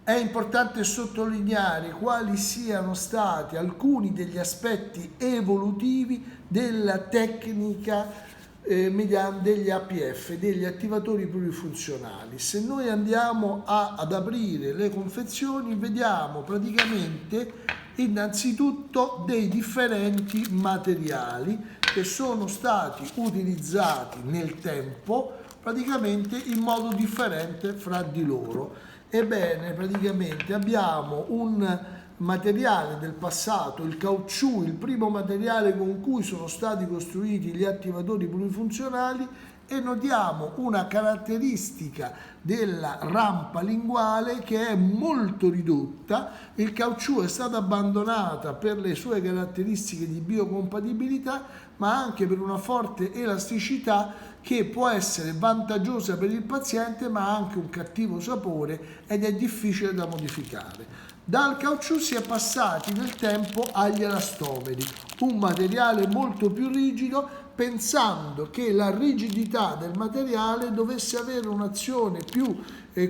È importante sottolineare quali siano stati alcuni degli aspetti evolutivi della tecnica degli APF, degli attivatori plurifunzionali. Se noi andiamo ad aprire le confezioni, vediamo praticamente innanzitutto dei differenti materiali che sono stati utilizzati nel tempo praticamente in modo differente fra di loro. Ebbene, praticamente abbiamo un materiale del passato, il caucciù, il primo materiale con cui sono stati costruiti gli attivatori plurifunzionali, e notiamo una caratteristica della rampa linguale che è molto ridotta. Il caucciù è stato abbandonato per le sue caratteristiche di biocompatibilità, ma anche per una forte elasticità che può essere vantaggiosa per il paziente, ma ha anche un cattivo sapore ed è difficile da modificare. Dal caucciù si è passati nel tempo agli elastomeri, un materiale molto più rigido, pensando che la rigidità del materiale dovesse avere un'azione più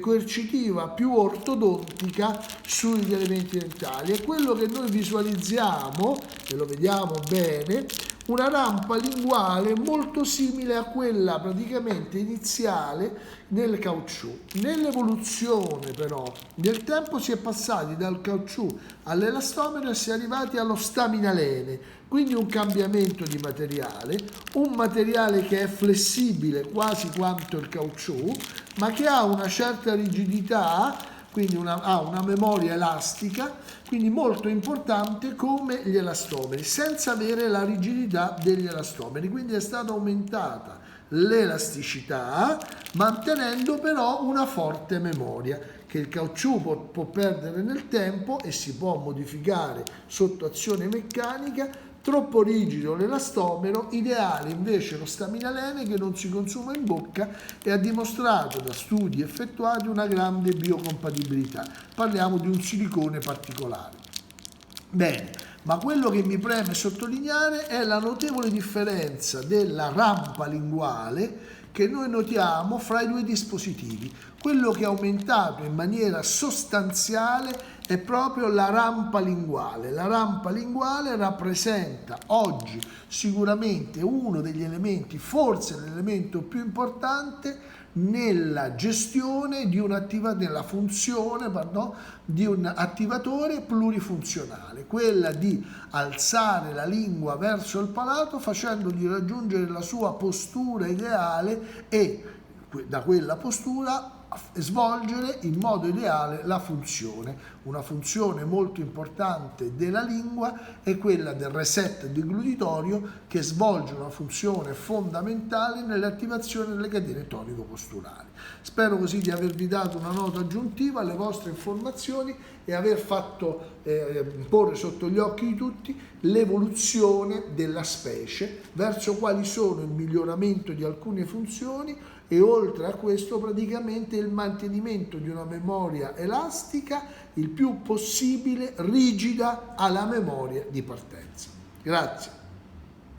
coercitiva, più ortodontica sugli elementi dentali. E quello che noi visualizziamo, e lo vediamo bene, una rampa linguale molto simile a quella praticamente iniziale nel caucciù. Nell'evoluzione però del tempo si è passati dal caucciù all'elastomero e si è arrivati allo staminalene, quindi un cambiamento di materiale, un materiale che è flessibile quasi quanto il caucciù, ma che ha una certa rigidità, quindi ha una memoria elastica, quindi molto importante come gli elastomeri, senza avere la rigidità degli elastomeri. Quindi è stata aumentata l'elasticità, mantenendo però una forte memoria che il caucciù può perdere nel tempo e si può modificare sotto azione meccanica. Troppo rigido l'elastomero, ideale invece lo staminalene che non si consuma in bocca e ha dimostrato da studi effettuati una grande biocompatibilità. Parliamo di un silicone particolare. Bene, ma quello che mi preme sottolineare è la notevole differenza della rampa linguale che noi notiamo fra i due dispositivi. Quello che è aumentato in maniera sostanziale è proprio la rampa linguale. La rampa linguale rappresenta oggi sicuramente uno degli elementi, forse l'elemento più importante nella gestione di nella funzione di un attivatore plurifunzionale, quella di alzare la lingua verso il palato facendogli raggiungere la sua postura ideale e da quella postura svolgere in modo ideale la funzione. Una funzione molto importante della lingua è quella del reset deglutitorio, che svolge una funzione fondamentale nell'attivazione delle catene tonico-posturali. Spero così di avervi dato una nota aggiuntiva alle vostre informazioni e aver fatto porre sotto gli occhi di tutti l'evoluzione della specie verso quali sono il miglioramento di alcune funzioni e oltre a questo praticamente il mantenimento di una memoria elastica il più possibile rigida alla memoria di partenza. Grazie.